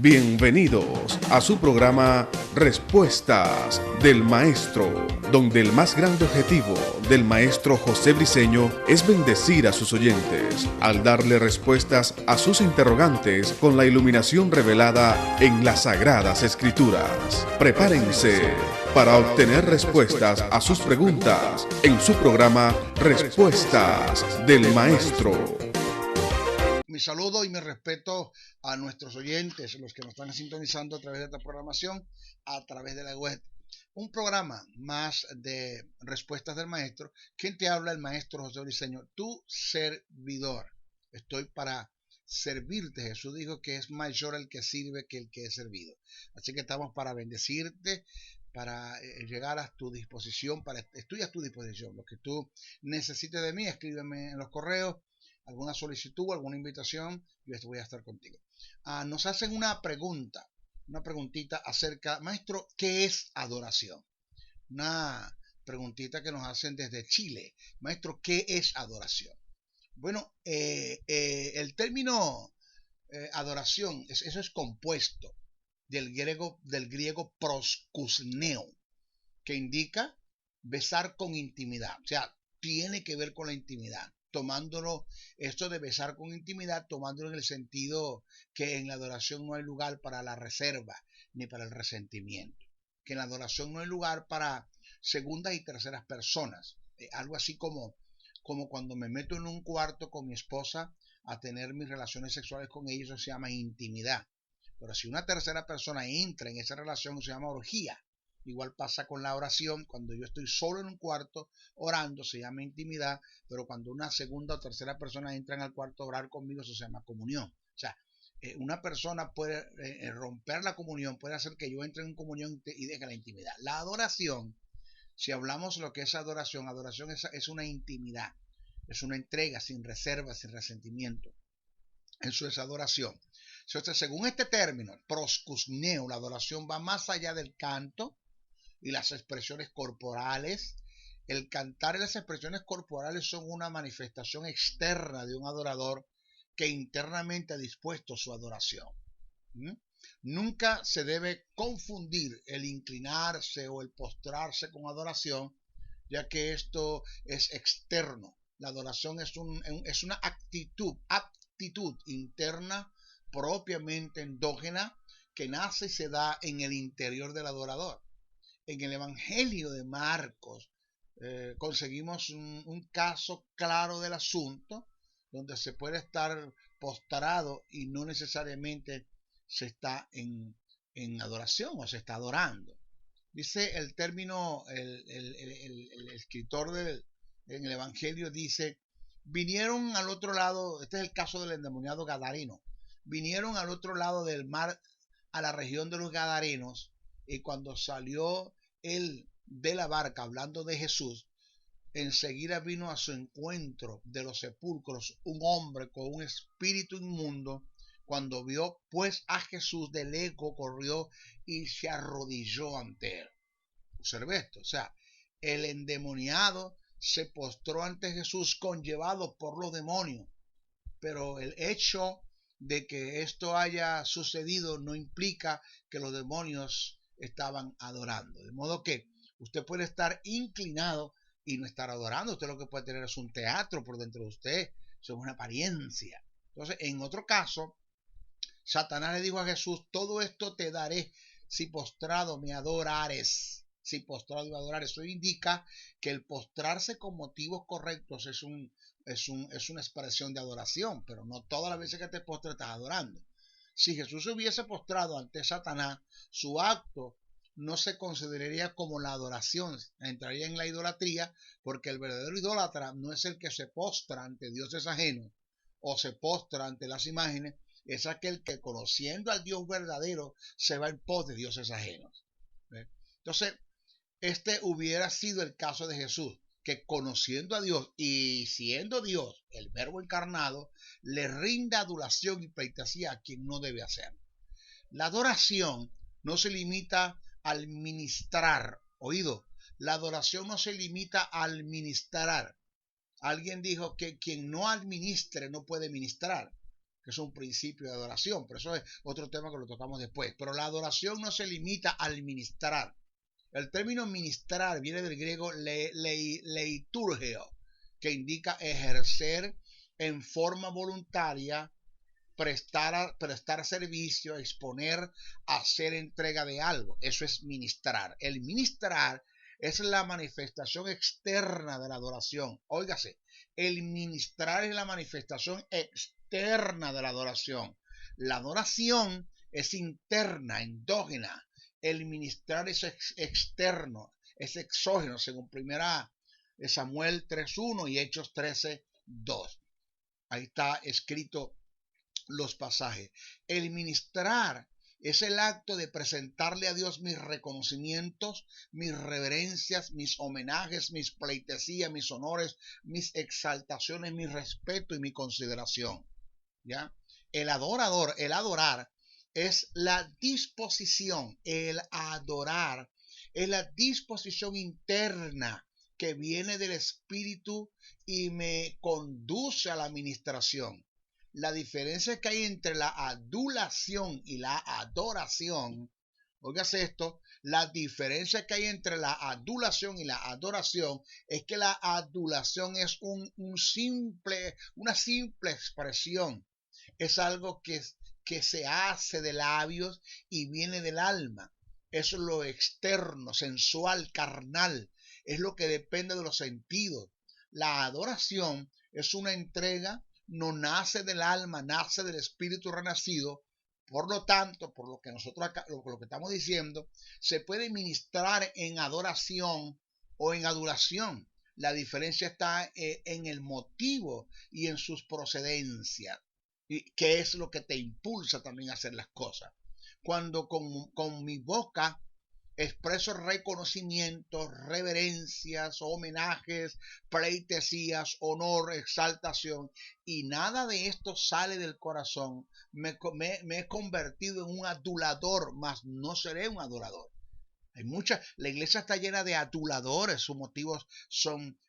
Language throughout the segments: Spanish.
Bienvenidos a su programa Respuestas del Maestro, donde el más grande objetivo del maestro José Briceño es bendecir a sus oyentes al darle respuestas a sus interrogantes con la iluminación revelada en las Sagradas Escrituras. Prepárense para obtener respuestas a sus preguntas en su programa Respuestas del Maestro. Mi saludo y mi respeto a nuestros oyentes, los que nos están sintonizando a través de esta programación, a través de la web. Un programa más de Respuestas del Maestro. ¿Quién te habla? El maestro José Briceño, tu servidor. Estoy para servirte. Jesús dijo que es mayor el que sirve que el que es servido. Así que estamos para bendecirte, para llegar a tu disposición, estoy a tu disposición. Lo que tú necesites de mí, escríbeme en los correos. Alguna solicitud, alguna invitación, yo voy a estar contigo. Nos hacen una preguntita acerca, maestro, ¿qué es adoración? Una preguntita que nos hacen desde Chile. Maestro, ¿qué es adoración? Bueno, el término adoración, eso es compuesto del griego proskusneo, que indica besar con intimidad. O sea, tiene que ver con la intimidad. Tomándolo, esto de besar con intimidad, tomándolo en el sentido que en la adoración no hay lugar para la reserva ni para el resentimiento, que en la adoración no hay lugar para segundas y terceras personas, algo así como cuando me meto en un cuarto con mi esposa a tener mis relaciones sexuales con ella, eso se llama intimidad, pero si una tercera persona entra en esa relación, se llama orgía. Igual pasa con la oración. Cuando yo estoy solo en un cuarto orando, se llama intimidad, pero cuando una segunda o tercera persona entra al cuarto a orar conmigo, eso se llama comunión. O sea, una persona puede romper la comunión, puede hacer que yo entre en comunión y deje la intimidad. La adoración, si hablamos de lo que es adoración es una intimidad, es una entrega sin reserva, sin resentimiento. Eso es adoración. Entonces, según este término, proskusneo, la adoración va más allá del canto y las expresiones corporales. El cantar y las expresiones corporales son una manifestación externa de un adorador que internamente ha dispuesto su adoración. Nunca se debe confundir el inclinarse o el postrarse con adoración, ya que esto es externo. La adoración es una actitud interna propiamente endógena que nace y se da en el interior del adorador. En el Evangelio de Marcos conseguimos un caso claro del asunto, donde se puede estar postrado y no necesariamente se está en adoración o se está adorando. Dice el término, el escritor en el Evangelio dice, vinieron al otro lado, este es el caso del endemoniado gadareno, vinieron al otro lado del mar, a la región de los Gadarenos, y cuando salió él de la barca hablando de Jesús, enseguida vino a su encuentro de los sepulcros un hombre con un espíritu inmundo. Cuando vio pues a Jesús, de lejos corrió y se arrodilló ante él. Observe esto, o sea, el endemoniado se postró ante Jesús conllevado por los demonios, pero el hecho de que esto haya sucedido no implica que los demonios estaban adorando. De modo que usted puede estar inclinado y no estar adorando. Usted lo que puede tener es un teatro por dentro de usted. Eso es una apariencia. Entonces, en otro caso, Satanás le dijo a Jesús, todo esto te daré si postrado me adorares. Si postrado me adorares. Eso indica que el postrarse con motivos correctos es una expresión de adoración, pero no todas las veces que te postres estás adorando. Si Jesús se hubiese postrado ante Satanás, su acto no se consideraría como la adoración, entraría en la idolatría, porque el verdadero idólatra no es el que se postra ante dioses ajenos o se postra ante las imágenes, es aquel que conociendo al Dios verdadero se va en pos de dioses ajenos. Entonces, este hubiera sido el caso de Jesús, que conociendo a Dios y siendo Dios, el verbo encarnado, le rinda adulación y pleitesía a quien no debe hacerlo. La adoración no se limita al ministrar, oído, la adoración no se limita al ministrar. Alguien dijo que quien no administre no puede ministrar. que es un principio de adoración, pero eso es otro tema que lo tocamos después. Pero la adoración no se limita al ministrar. El término ministrar viene del griego leiturgeo, que indica ejercer en forma voluntaria, prestar servicio, exponer, hacer entrega de algo. Eso es ministrar. El ministrar es la manifestación externa de la adoración. Óigase, el ministrar es la manifestación externa de la adoración. La adoración es interna, endógena. El ministrar es externo, es exógeno, según primera de Samuel 3:1 y Hechos 13:2. Ahí está escrito los pasajes. El ministrar es el acto de presentarle a Dios mis reconocimientos, mis reverencias, mis homenajes, mis pleitesías, mis honores, mis exaltaciones, mi respeto y mi consideración. ¿Ya? El adorar es la disposición, el adorar es la disposición interna que viene del Espíritu y me conduce a la administración. La diferencia que hay entre la adulación y la adoración, óigase esto, la diferencia que hay entre la adulación y la adoración es que la adulación es una simple expresión, es algo que se hace de labios y viene del alma, es lo externo, sensual, carnal, es lo que depende de los sentidos. La adoración es una entrega, no nace del alma, nace del espíritu renacido. Por lo tanto, por lo que nosotros acá, lo que estamos diciendo, se puede ministrar en adoración o en adulación. La diferencia está en el motivo y en sus procedencias, que es lo que te impulsa también a hacer las cosas. Cuando con mi boca expreso reconocimientos, reverencias, homenajes, pleitesías, honor, exaltación, y nada de esto sale del corazón, me he convertido en un adulador, mas no seré un adorador. La iglesia está llena de aduladores, sus motivos son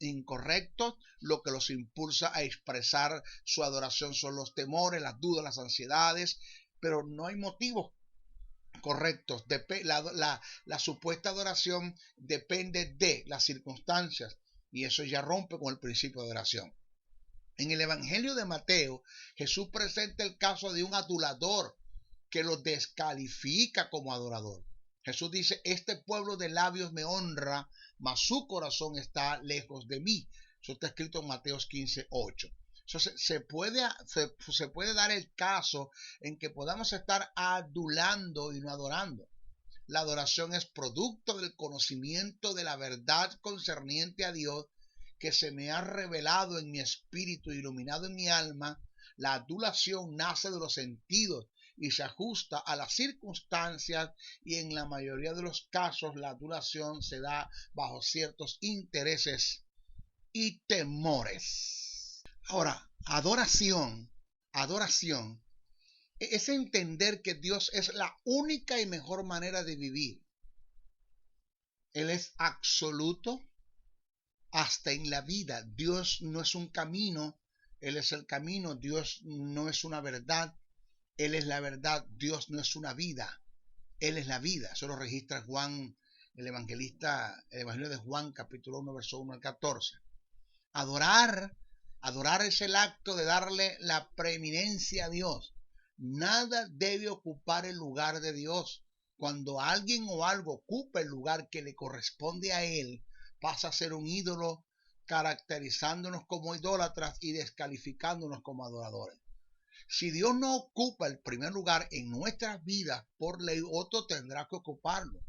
incorrectos, lo que los impulsa a expresar su adoración son los temores, las dudas, las ansiedades, pero no hay motivos correctos. La supuesta adoración depende de las circunstancias y eso ya rompe con el principio de adoración. En el Evangelio de Mateo, Jesús presenta el caso de un adulador que lo descalifica como adorador. Jesús dice, este pueblo de labios me honra, mas su corazón está lejos de mí. Eso está escrito en Mateo 15:8. Entonces, se puede dar el caso en que podamos estar adulando y no adorando. La adoración es producto del conocimiento de la verdad concerniente a Dios que se me ha revelado en mi espíritu, iluminado en mi alma. La adulación nace de los sentidos y se ajusta a las circunstancias, y en la mayoría de los casos la adulación se da bajo ciertos intereses y temores. Ahora, adoración es entender que Dios es la única y mejor manera de vivir. Él es absoluto hasta en la vida. Dios no es un camino, Él es el camino. Dios no es una verdad, Él es la verdad. Dios no es una vida, Él es la vida. Eso lo registra Juan, el evangelista, el Evangelio de Juan, capítulo 1, verso 1 al 14. Adorar es el acto de darle la preeminencia a Dios. Nada debe ocupar el lugar de Dios. Cuando alguien o algo ocupa el lugar que le corresponde a Él, pasa a ser un ídolo, caracterizándonos como idólatras y descalificándonos como adoradores. Si Dios no ocupa el primer lugar en nuestras vidas, por ley otro tendrá que ocuparlo.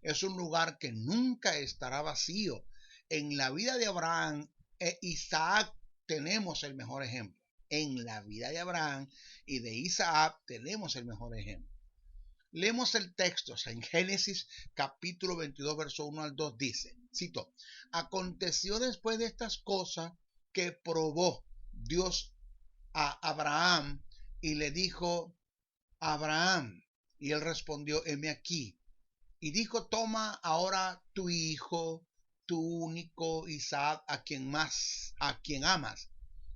Es un lugar que nunca estará vacío. En la vida de Abraham e Isaac tenemos el mejor ejemplo. En la vida de Abraham y de Isaac tenemos el mejor ejemplo. Leemos el texto en Génesis capítulo 22, verso 1 al 2, dice, cito, aconteció después de estas cosas que probó Dios a Abraham y le dijo, Abraham, y él respondió, heme aquí. Y dijo, toma ahora tu hijo, tu único Isaac, a quien amas,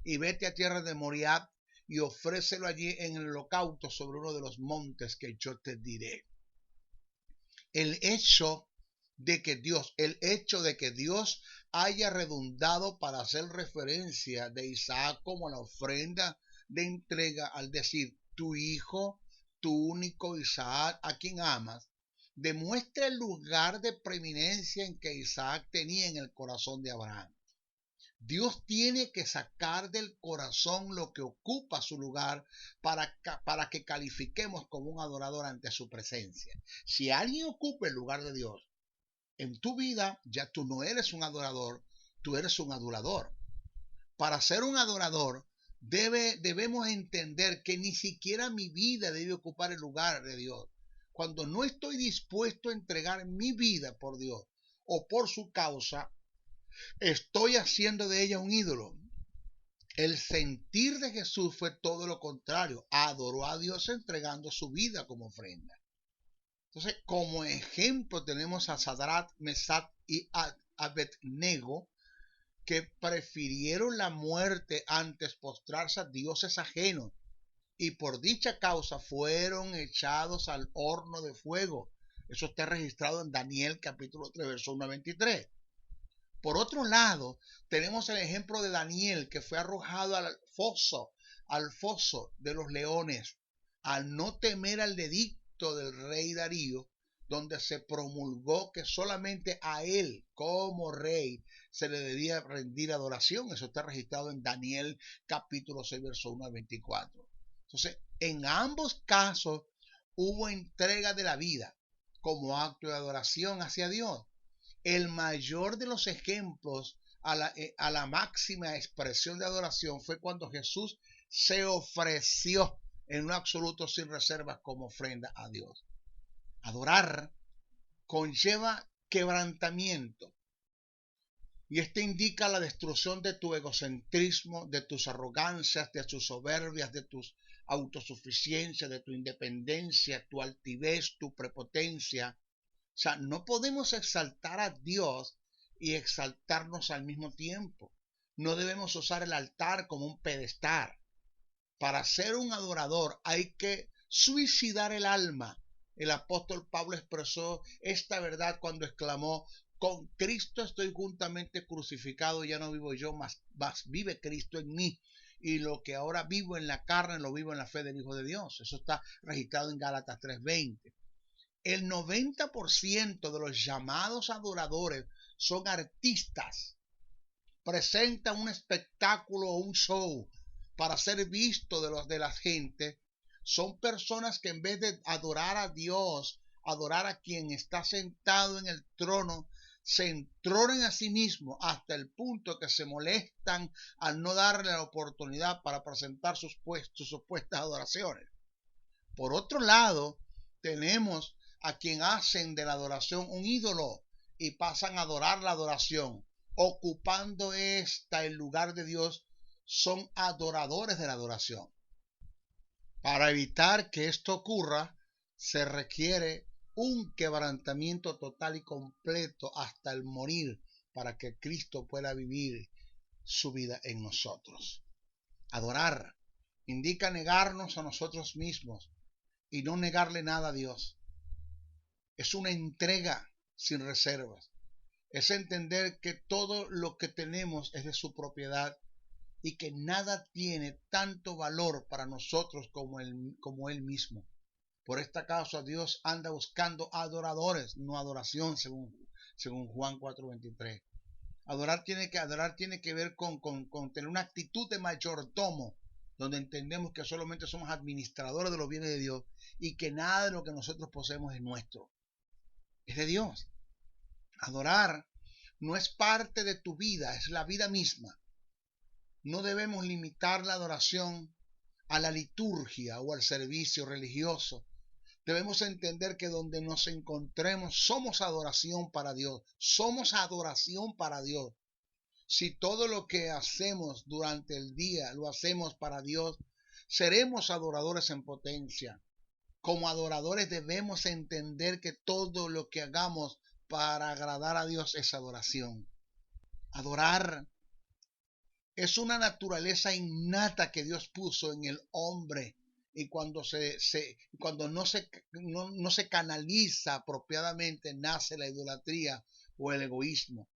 y vete a tierra de Moriah y ofrécelo allí en el holocausto sobre uno de los montes que yo te diré. El hecho de que Dios haya redundado para hacer referencia de Isaac como la ofrenda de entrega al decir tu hijo, tu único Isaac, a quien amas, demuestra el lugar de preeminencia en que Isaac tenía en el corazón de Abraham. Dios tiene que sacar del corazón lo que ocupa su lugar para que califiquemos como un adorador ante su presencia. Si alguien ocupa el lugar de Dios en tu vida, ya tú no eres un adorador, tú eres un adulador. Para ser un adorador, debemos entender que ni siquiera mi vida debe ocupar el lugar de Dios. Cuando no estoy dispuesto a entregar mi vida por Dios o por su causa, estoy haciendo de ella un ídolo. El sentir de Jesús fue todo lo contrario. Adoró a Dios entregando su vida como ofrenda. Entonces, como ejemplo tenemos a Sadrach, Mesach y Abednego, que prefirieron la muerte antes postrarse a dioses ajenos, y por dicha causa fueron echados al horno de fuego. Eso está registrado en Daniel capítulo 3, verso 1 a 23. Por otro lado, tenemos el ejemplo de Daniel, que fue arrojado al foso de los leones, al no temer al edicto del rey Darío, donde se promulgó que solamente a él, como rey, se le debía rendir adoración. Eso está registrado en Daniel capítulo 6, verso 1 al 24. Entonces, en ambos casos hubo entrega de la vida como acto de adoración hacia Dios. El mayor de los ejemplos a la máxima expresión de adoración fue cuando Jesús se ofreció en un absoluto sin reservas como ofrenda a Dios. Adorar conlleva quebrantamiento, y este indica la destrucción de tu egocentrismo, de tus arrogancias, de tus soberbias, de tus autosuficiencias, de tu independencia, tu altivez, tu prepotencia. O sea, no podemos exaltar a Dios y exaltarnos al mismo tiempo. No debemos usar el altar como un pedestal. Para ser un adorador hay que suicidar el alma. El apóstol Pablo expresó esta verdad cuando exclamó: con Cristo estoy juntamente crucificado, ya no vivo yo, mas vive Cristo en mí. Y lo que ahora vivo en la carne, lo vivo en la fe del Hijo de Dios. Eso está registrado en Gálatas 3:20. El 90% de los llamados adoradores son artistas. Presentan un espectáculo o un show para ser visto de la gente. Son personas que en vez de adorar a Dios, adorar a quien está sentado en el trono, se entronan a sí mismos hasta el punto que se molestan al no darle la oportunidad para presentar sus supuestas adoraciones. Por otro lado, tenemos a quien hacen de la adoración un ídolo y pasan a adorar la adoración, ocupando el lugar de Dios. Son adoradores de la adoración. Para evitar que esto ocurra, se requiere un quebrantamiento total y completo hasta el morir, para que Cristo pueda vivir su vida en nosotros. Adorar indica negarnos a nosotros mismos y no negarle nada a Dios. Es una entrega sin reservas. Es entender que todo lo que tenemos es de su propiedad y que nada tiene tanto valor para nosotros como Él mismo. Por esta causa Dios anda buscando adoradores, no adoración, según Juan 4:23. Adorar tiene que ver con tener una actitud de mayordomo, donde entendemos que solamente somos administradores de los bienes de Dios y que nada de lo que nosotros poseemos es nuestro, es de Dios. Adorar no es parte de tu vida, es la vida misma. No debemos limitar la adoración a la liturgia o al servicio religioso. Debemos entender que donde nos encontremos somos adoración para Dios. Somos adoración para Dios. Si todo lo que hacemos durante el día lo hacemos para Dios, seremos adoradores en potencia. Como adoradores debemos entender que todo lo que hagamos para agradar a Dios es adoración. Adorar Es una naturaleza innata que Dios puso en el hombre. Y cuando no se canaliza apropiadamente, nace la idolatría o el egoísmo.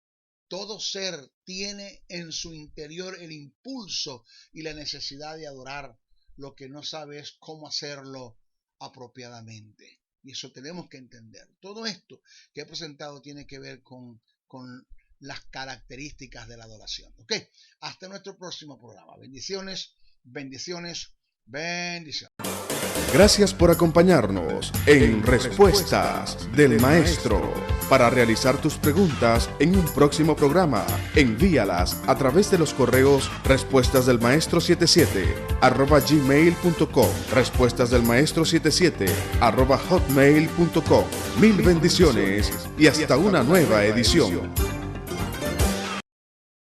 Todo ser tiene en su interior el impulso y la necesidad de adorar. Lo que no sabe es cómo hacerlo apropiadamente. Y eso tenemos que entender. Todo esto que he presentado tiene que ver con las características de la adoración. ¿Ok? Hasta nuestro próximo programa. Bendiciones, bendiciones, bendiciones. Gracias por acompañarnos en Respuestas del Maestro. Para realizar tus preguntas en un próximo programa, envíalas a través de los correos respuestasdelmaestro77@gmail.com, respuestasdelmaestro77@hotmail.com. Mil bendiciones y hasta una nueva edición.